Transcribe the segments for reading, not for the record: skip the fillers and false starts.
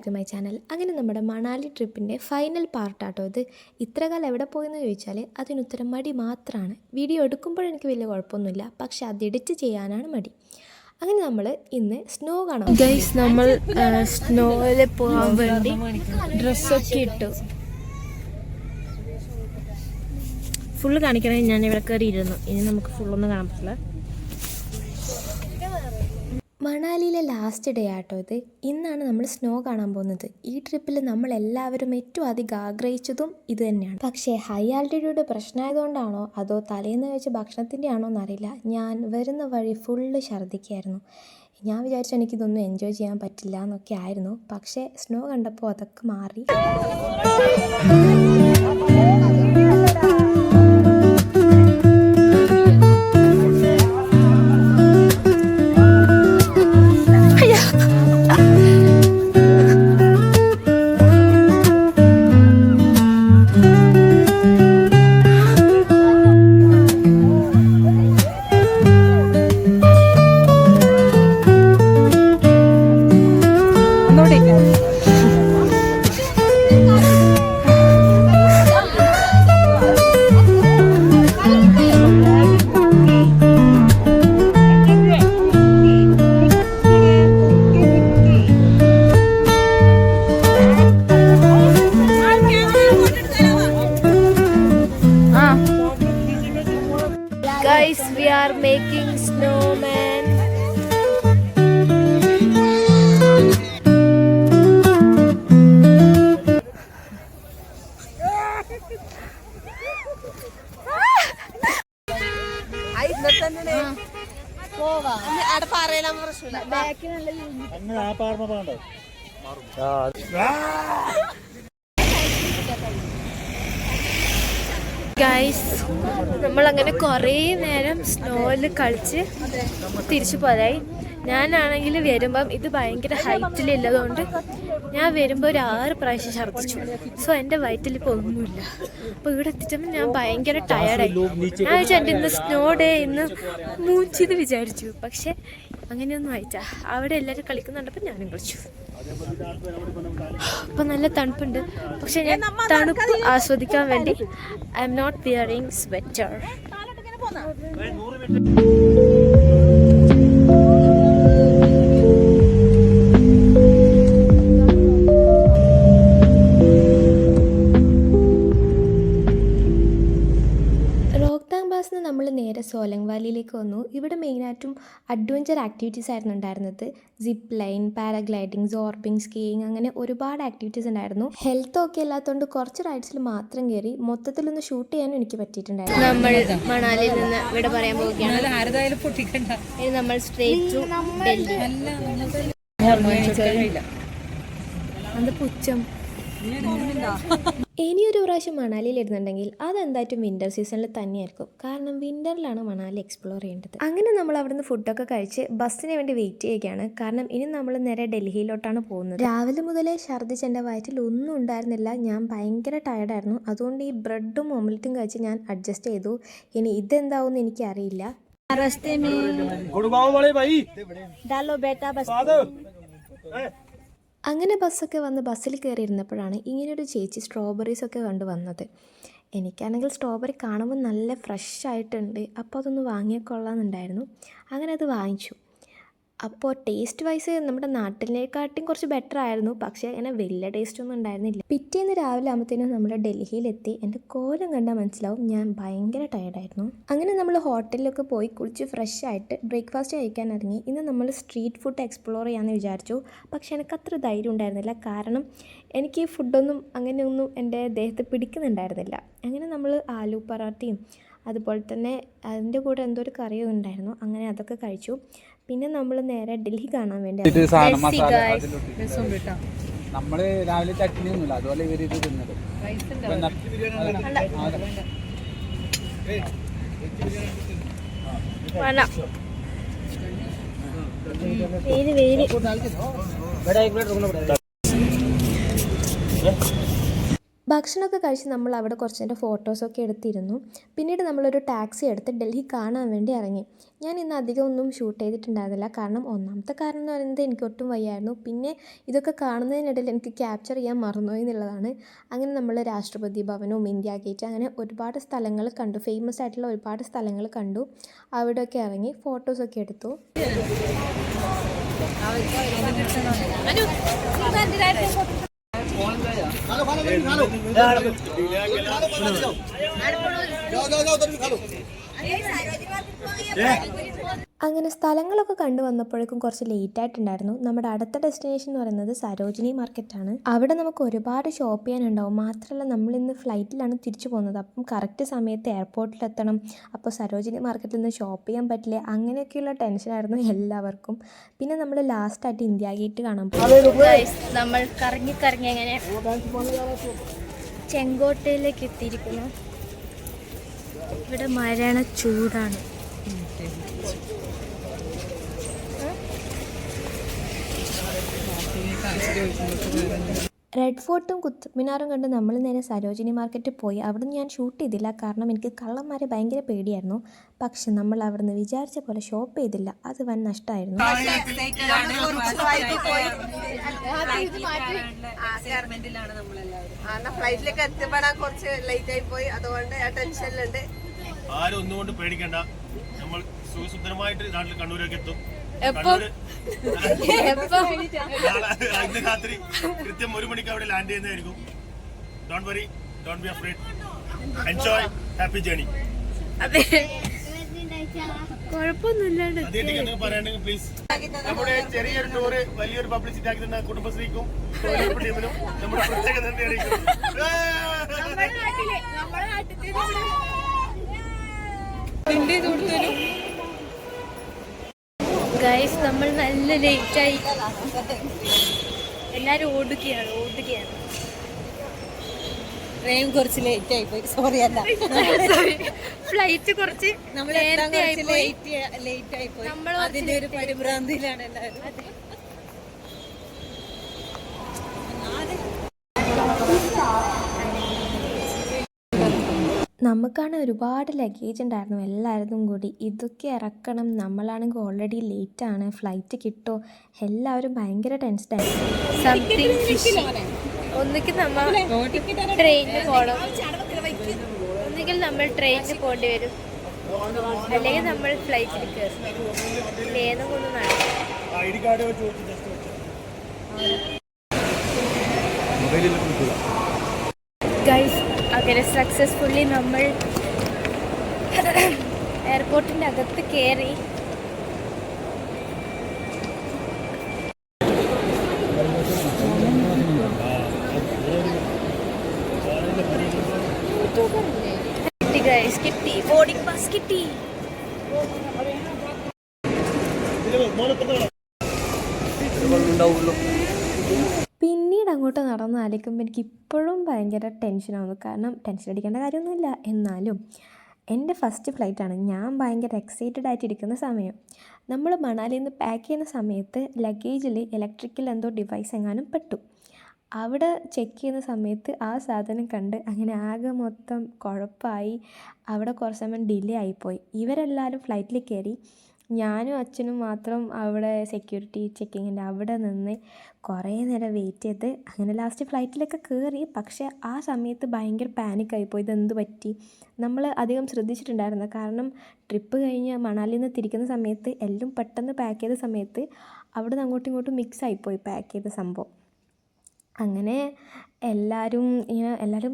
Back to my channel. അങ്ങനെ നമ്മുടെ Manali ട്രിപ്പിൻ്റെ final പാർട്ടാട്ടോ ഇത്. ഇത്ര കാലം എവിടെ പോയെന്ന് ചോദിച്ചാൽ അതിനുത്തരം മടി മാത്രമാണ്. വീഡിയോ എടുക്കുമ്പോഴെനിക്ക് വലിയ കുഴപ്പമൊന്നുമില്ല, പക്ഷെ അത് എഡിറ്റ് ചെയ്യാനാണ് മടി. അങ്ങനെ നമ്മൾ ഇന്ന് സ്നോ കാണാം ഗൈസ്. നമ്മൾ സ്നോയിൽ പോകാൻ വേണ്ടി ഡ്രസ്സൊക്കെ ഇട്ടു. ഫുള്ള് കാണിക്കണമെങ്കിൽ ഞാൻ ഇവിടെ കയറി ഇരുന്നു. ഇനി നമുക്ക് ഫുള്ളൊന്നും കാണാൻ പറ്റില്ല. മണാലിയിലെ ലാസ്റ്റ് ഡേ ആട്ടോ ഇത്. ഇന്നാണ് നമ്മൾ സ്നോ കാണാൻ പോകുന്നത്. ഈ ട്രിപ്പിൽ നമ്മളെല്ലാവരും ഏറ്റവും അധികം ആഗ്രഹിച്ചതും ഇത് തന്നെയാണ്. പക്ഷേ ഹൈ ആൾട്ടിറ്റ്യൂഡ് പ്രശ്നമായതുകൊണ്ടാണോ അതോ തലേന്ന് കഴിച്ച ഭക്ഷണത്തിൻ്റെ ആണോ എന്നറിയില്ല, ഞാൻ വരുന്ന വഴി ഫുള്ള് ഛർദ്ദിക്കായിരുന്നു. ഞാൻ വിചാരിച്ചു എനിക്കിതൊന്നും എൻജോയ് ചെയ്യാൻ പറ്റില്ല എന്നൊക്കെ ആയിരുന്നു. പക്ഷേ സ്നോ കണ്ടപ്പോൾ അതൊക്കെ മാറി. Guys, we are making snowman. Guys, നമ്മളങ്ങനെ കുറേ നേരം സ്നോയിൽ കളിച്ച് തിരിച്ചു പോരായി. ഞാനാണെങ്കിൽ വരുമ്പം ഇത് ഭയങ്കര ഹൈറ്റിലുള്ളതുകൊണ്ട് ഞാൻ വരുമ്പോൾ ഒരു 6 പ്രാവശ്യം ഛർദ്ദിച്ചു. സോ എൻ്റെ വയറ്റിലിപ്പോൾ ഒന്നുമില്ല. അപ്പോൾ ഇവിടെ എത്തിച്ചപ്പോൾ ഞാൻ ഭയങ്കര ടയർഡായി. ഞാൻ വിചാരിച്ചു എൻ്റെ ഇന്ന് സ്നോ ഡേ ഇന്ന് മൂച്ചിത് വിചാരിച്ചു. പക്ഷെ അങ്ങനെയൊന്നും ആയിട്ടാ. അവിടെ എല്ലാവരും കളിക്കുന്നുണ്ടപ്പോൾ ഞാനും കളിച്ചു. അപ്പോൾ നല്ല തണുപ്പുണ്ട്. പക്ഷെ ഞാൻ തണുപ്പ് ആസ്വദിക്കാൻ വേണ്ടി I am not wearing sweater. നമ്മൾ നേരെ സോലങ് വാലിയിലേക്ക് വന്നു. ഇവിടെ മെയിനായിട്ടും അഡ്വഞ്ചർ ആക്ടിവിറ്റീസ് ആയിരുന്നു ഉണ്ടായിരുന്നത്. സിപ്പ് ലൈൻ, പാരാഗ്ലൈഡിങ്, സോർബിങ്, സ്കീയിങ്, അങ്ങനെ ഒരുപാട് ആക്ടിവിറ്റീസ് ഉണ്ടായിരുന്നു. ഹെൽത്ത് ഒക്കെ അല്ലാത്തതുകൊണ്ട് കുറച്ച് റൈഡ്സിൽ മാത്രം കയറി മൊത്തത്തിലൊന്ന് ഷൂട്ട് ചെയ്യാനും എനിക്ക് പറ്റിയിട്ടുണ്ടായിരുന്നു. നമ്മൾ മണാലിയിൽ നിന്ന് ഇവിടെ പറയാൻ പോവുകയാണ്. ഇനി നമ്മൾ സ്ട്രേറ്റ് ടു ഡൽഹി. അത് പുച്ഛം. ഇനിയൊരു പ്രാവശ്യം മണാലിയിൽ ഇരുന്നുണ്ടെങ്കിൽ അതെന്തായിട്ടും വിൻ്റർ സീസണിൽ തന്നെയായിരിക്കും. കാരണം വിൻ്ററിലാണ് മണാലി എക്സ്പ്ലോർ ചെയ്യേണ്ടത്. അങ്ങനെ നമ്മൾ അവിടുന്ന് ഫുഡൊക്കെ കഴിച്ച് ബസ്സിന് വേണ്ടി വെയിറ്റ് ചെയ്യുകയാണ്. കാരണം ഇനി നമ്മൾ നേരെ ഡൽഹിയിലോട്ടാണ് പോകുന്നത്. രാവിലെ മുതലേ ഛർദ്ദിച്ച് എൻ്റെ വയറ്റിൽ ഒന്നും ഉണ്ടായിരുന്നില്ല. ഞാൻ ഭയങ്കര ടയർഡായിരുന്നു. അതുകൊണ്ട് ഈ ബ്രെഡും ഓംലെറ്റും കഴിച്ച് ഞാൻ അഡ്ജസ്റ്റ് ചെയ്തു. ഇനി ഇതെന്താവും എനിക്കറിയില്ല. അങ്ങനെ ബസ്സൊക്കെ വന്ന് ബസ്സിൽ കയറിയിരുന്നപ്പോഴാണ് ഇങ്ങനെയൊരു ചേച്ചി സ്ട്രോബെറീസൊക്കെ കണ്ട് വന്നത്. എനിക്കാണെങ്കിൽ സ്ട്രോബെറി കാണുമ്പോൾ നല്ല ഫ്രഷ് ആയിട്ടുണ്ട്. അപ്പോൾ അതൊന്ന് വാങ്ങിയാൽ കൊള്ളാമെന്നുണ്ടായിരുന്നു. അങ്ങനെ അത് വാങ്ങിച്ചു. അപ്പോൾ ടേസ്റ്റ് വൈസ് നമ്മുടെ നാട്ടിലേക്കാട്ടും കുറച്ച് ബെറ്റർ ആയിരുന്നു. പക്ഷേ അങ്ങനെ വലിയ ടേസ്റ്റൊന്നും ഉണ്ടായിരുന്നില്ല. പിറ്റേന്ന് രാവിലെ ആകുമ്പോഴത്തേനും നമ്മൾ ഡൽഹിയിലെത്തി. എൻ്റെ കോലം കണ്ടാൽ മനസ്സിലാവും ഞാൻ ഭയങ്കര ടയർഡായിരുന്നു. അങ്ങനെ നമ്മൾ ഹോട്ടലിലൊക്കെ പോയി കുളിച്ച് ഫ്രഷ് ആയിട്ട് ബ്രേക്ക്ഫാസ്റ്റ് കഴിക്കാൻ ഇറങ്ങി. ഇന്ന് നമ്മൾ സ്ട്രീറ്റ് ഫുഡ് എക്സ്പ്ലോർ ചെയ്യാമെന്ന് വിചാരിച്ചു. പക്ഷേ എനിക്ക് അത്ര ധൈര്യം ഉണ്ടായിരുന്നില്ല. കാരണം എനിക്ക് ഫുഡൊന്നും അങ്ങനെയൊന്നും എൻ്റെ ദേഹത്ത് പിടിക്കുന്നുണ്ടായിരുന്നില്ല. അങ്ങനെ നമ്മൾ ആലു പൊറാട്ടയും അതുപോലെ തന്നെ അതിൻ്റെ കൂടെ എന്തോ ഒരു കറിയും ഉണ്ടായിരുന്നു. അങ്ങനെ അതൊക്കെ കഴിച്ചു. പിന്നെ നമ്മൾ നേരെ ഡൽഹി കാണാൻ വേണ്ടി നമ്മള് രാവിലെ ചട്നി ഒന്നുമില്ല, അതുപോലെ ഇവര് ഇത് തിന്നത്. ഭക്ഷണമൊക്കെ കഴിച്ച് നമ്മൾ അവിടെ കുറച്ച് നേരം ഫോട്ടോസൊക്കെ എടുത്തിരുന്നു. പിന്നീട് നമ്മളൊരു ടാക്സി എടുത്ത് ഡൽഹി കാണാൻ വേണ്ടി ഇറങ്ങി. ഞാൻ ഇന്ന് അധികം ഒന്നും ഷൂട്ട് ചെയ്തിട്ടുണ്ടായിരുന്നില്ല. കാരണം ഒന്നാമത്തെ കാരണം എന്ന് പറയുന്നത് എനിക്ക് ഒട്ടും വയ്യായിരുന്നു. പിന്നെ ഇതൊക്കെ കാണുന്നതിനിടയിൽ എനിക്ക് ക്യാപ്ചർ ചെയ്യാൻ മറന്നുപോയി എന്നുള്ളതാണ്. അങ്ങനെ നമ്മൾ രാഷ്ട്രപതി ഭവനും ഇന്ത്യ ഗേറ്റ് അങ്ങനെ ഒരുപാട് സ്ഥലങ്ങൾ കണ്ടു. ഫേമസ് ആയിട്ടുള്ള ഒരുപാട് സ്ഥലങ്ങൾ കണ്ടു. അവിടെയൊക്കെ ഇറങ്ങി ഫോട്ടോസൊക്കെ എടുത്തു. അങ്ങനെ സ്ഥലങ്ങളൊക്കെ കണ്ടു വന്നപ്പോഴേക്കും കുറച്ച് ലേറ്റ് ആയിട്ടുണ്ടായിരുന്നു. നമ്മുടെ അടുത്ത ഡെസ്റ്റിനേഷൻ എന്ന് പറയുന്നത് സരോജിനി മാർക്കറ്റാണ്. അവിടെ നമുക്ക് ഒരുപാട് ഷോപ്പ് ചെയ്യാനുണ്ടാവും. മാത്രമല്ല നമ്മളിന്ന് ഫ്ലൈറ്റിലാണ് തിരിച്ചു പോകുന്നത്. അപ്പം കറക്റ്റ് സമയത്ത് എയർപോർട്ടിലെത്തണം. അപ്പോൾ സരോജിനി മാർക്കറ്റിൽ നിന്ന് ഷോപ്പ് ചെയ്യാൻ പറ്റില്ല. അങ്ങനെയൊക്കെയുള്ള ടെൻഷനായിരുന്നു എല്ലാവർക്കും. പിന്നെ നമ്മൾ ലാസ്റ്റായിട്ട് ഇന്ത്യ ഗേറ്റ് കാണാൻ പോയി. നമ്മൾ കറങ്ങി അങ്ങനെ ചെങ്കോട്ടയിലേക്ക് എത്തിയിരിക്കുന്നു. ഇവിടെ മരണ ചൂടാണ്. റെഡ് ഫോർട്ടും കുത്തബ് മിനാറും കണ്ട് നമ്മൾ നേരെ സരോജിനി മാർക്കറ്റിൽ പോയി. അവിടെ നിന്ന് ഞാൻ ഷൂട്ട് ചെയ്തില്ല, കാരണം എനിക്ക് കള്ളന്മാരെ ഭയങ്കര പേടിയായിരുന്നു. പക്ഷെ നമ്മൾ അവിടെ നിന്ന് വിചാരിച്ച പോലെ ഷോപ്പ് ചെയ്തില്ല. അത് വൻ നഷ്ടമായിരുന്നു. ഫ്ലൈറ്റിലേക്ക് എത്തിപ്പെടാൻ കുറച്ച് ലേറ്റ് ആയി പോയി. അതുകൊണ്ട് ടെൻഷനിലുണ്ട്. ആരും ഒന്നുകൊണ്ട് പേടിക്കണ്ട. നമ്മൾ സുഖസുന്ദരമായിട്ട് നാട്ടിൽ കണ്ണൂരേക്ക് എത്തും. ഇന്ന് രാത്രി കൃത്യം 1 മണിക്ക് അവിടെ ലാൻഡ് ചെയ്യുന്നതായിരിക്കും. Don't worry, don't be afraid, enjoy, happy journey. കുഴപ്പമൊന്നുമില്ലാണ്ട് പറയാണെങ്കിൽ പ്ലീസ്. നമ്മുടെ ചെറിയൊരു ടൂറ് വലിയൊരു പബ്ലിസിറ്റി ആക്കി തന്ന കുടുംബശ്രീക്കും ടീമിനും നമ്മുടെ പ്രത്യേക നന്ദി അറിയിക്കും. ഗൈസ്, നമ്മൾ നല്ല ലേറ്റായി. എല്ലാരും ഓടുകയാണ്. ട്രെയിൻ കുറച്ച് ലേറ്റ് ആയി പോയി. സോറി അല്ല, ഫ്ലൈറ്റ് കുറച്ച് ലേറ്റ് ആയി പോയി. അതിന്റെ ഒരു പരിഭ്രാന്തിയിലാണ് എല്ലാവരും. നമുക്കാണ് ഒരുപാട് ലഗേജ് ഉണ്ടായിരുന്നു എല്ലാവരും കൂടി. ഇതൊക്കെ ഇറക്കണം. നമ്മളാണെങ്കിൽ ഓൾറെഡി ലേറ്റാണ്. ഫ്ലൈറ്റ് കിട്ടുമോ? എല്ലാവരും ഭയങ്കര ടെൻസ്ഡായിരുന്നു. Something fishy. ഒന്നുകിൽ നമ്മൾ ട്രെയിനിന് പോകണം, ഒന്നുകിൽ നമ്മൾ ട്രെയിനിന് പോകേണ്ടി വരും, അല്ലെങ്കിൽ നമ്മൾ ഫ്ലൈറ്റിൽ കയറും. ഏതൊന്നും ഒന്നും നടക്കും. ഗൈസ്, അങ്ങനെ സക്സസ്ഫുള്ളി നമ്മൾ എയർപോർട്ടിൻ്റെ അകത്ത് കയറി. കിട്ടി, ബോർഡിംഗ് പാസ് കിട്ടി. പിന്നീട് അങ്ങോട്ട് നടന്ന് ആലോചിക്കുമ്പോൾ എനിക്ക് ഇപ്പോഴും ഭയങ്കര ടെൻഷനാവുന്നു. കാരണം ടെൻഷൻ അടിക്കേണ്ട കാര്യമൊന്നുമില്ല, എന്നാലും എൻ്റെ ഫസ്റ്റ് ഫ്ലൈറ്റാണ്. ഞാൻ ഭയങ്കര എക്സൈറ്റഡ് ആയിട്ടിരിക്കുന്ന സമയം. നമ്മൾ മണാലിയിൽ നിന്ന് പാക്ക് ചെയ്യുന്ന സമയത്ത് ലഗേജിൽ ഇലക്ട്രിക്കൽ എന്തോ ഡിവൈസ് എങ്ങാനും പെട്ടു. അവിടെ ചെക്ക് ചെയ്യുന്ന സമയത്ത് ആ സാധനം കണ്ട് അങ്ങനെ ആകെ മൊത്തം കുഴപ്പമായി. അവിടെ കുറച്ച് സമയം ഡിലേ ആയിപ്പോയി. ഇവരെല്ലാവരും ഫ്ലൈറ്റിൽ കയറി. ഞാനും അച്ഛനും മാത്രം അവിടെ സെക്യൂരിറ്റി ചെക്കിങ്ങിൻ്റെ അവിടെ നിന്ന് കുറേ നേരം വെയിറ്റ് ചെയ്ത് അങ്ങനെ ലാസ്റ്റ് ഫ്ലൈറ്റിലൊക്കെ കയറി. പക്ഷേ ആ സമയത്ത് ഭയങ്കര പാനിക്കായിപ്പോയി. ഇതെന്ത് പറ്റി? നമ്മൾ അധികം ശ്രദ്ധിച്ചിട്ടുണ്ടായിരുന്നു. കാരണം ട്രിപ്പ് കഴിഞ്ഞ് മണാലിയിൽ നിന്ന് തിരിക്കുന്ന സമയത്ത് എല്ലാം പെട്ടെന്ന് പാക്ക് ചെയ്ത സമയത്ത് അവിടെ നിന്ന് അങ്ങോട്ടും ഇങ്ങോട്ടും മിക്സ് ആയിപ്പോയി പാക്ക് ചെയ്ത സംഭവം. അങ്ങനെ എല്ലാവരും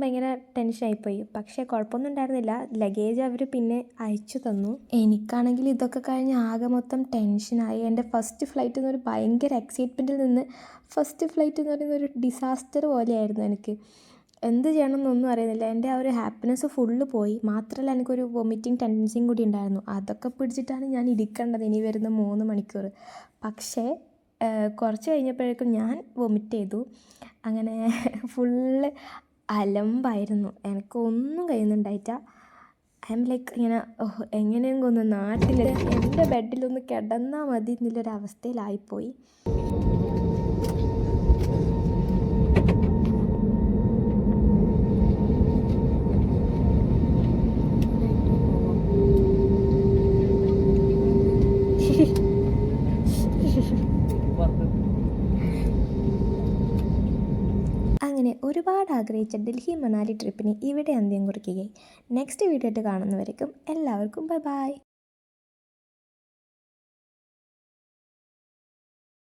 ഭയങ്കര ടെൻഷനായിപ്പോയി. പക്ഷേ കുഴപ്പമൊന്നും ഉണ്ടായിരുന്നില്ല. ലഗേജ് അവർ പിന്നെ അയച്ചു തന്നു. എനിക്കാണെങ്കിൽ ഇതൊക്കെ കഴിഞ്ഞ് ആകെ മൊത്തം ടെൻഷനായി. എൻ്റെ ഫസ്റ്റ് ഫ്ലൈറ്റ് എന്നൊരു ഭയങ്കര എക്സൈറ്റ്മെൻറ്റിൽ നിന്ന് ഫസ്റ്റ് ഫ്ലൈറ്റ് എന്ന് പറയുന്ന ഒരു ഡിസാസ്റ്റർ പോലെയായിരുന്നു. എനിക്ക് എന്ത് ചെയ്യണം എന്നൊന്നും അറിയുന്നില്ല. എൻ്റെ ആ ഒരു ഹാപ്പിനെസ് ഫുള്ള് പോയി. മാത്രമല്ല എനിക്കൊരു വൊമിറ്റിംഗ് ടെൻഡൻസിയും കൂടി ഉണ്ടായിരുന്നു. അതൊക്കെ പിടിച്ചിട്ടാണ് ഞാൻ ഇരിക്കേണ്ടത് ഇനി വരുന്ന 3 മണിക്കൂർ. പക്ഷേ കുറച്ച് കഴിഞ്ഞപ്പോഴേക്കും ഞാൻ വൊമിറ്റ് ചെയ്തു. അങ്ങനെ ഫുള്ള് അലമ്പായിരുന്നു. എനിക്കൊന്നും കഴിയുന്നുണ്ടായിട്ട. ഐ എം ലൈക്ക് ഇങ്ങനെ എങ്ങനെയെങ്കിലും ഒന്ന് നാട്ടിലെത്തി എൻ്റെ ബെഡിലൊന്ന് കിടന്നാൽ മതി എന്നുള്ളൊരവസ്ഥയിലായിപ്പോയി. അങ്ങനെ ഒരുപാട് ആഗ്രഹിച്ച ഡൽഹി മണാലി ട്രിപ്പിന് ഇവിടെ അന്ത്യം കുറിക്കുകയായി. നെക്സ്റ്റ് വീഡിയോ ആയിട്ട് കാണുന്നവരേക്കും എല്ലാവർക്കും ബൈ ബൈ.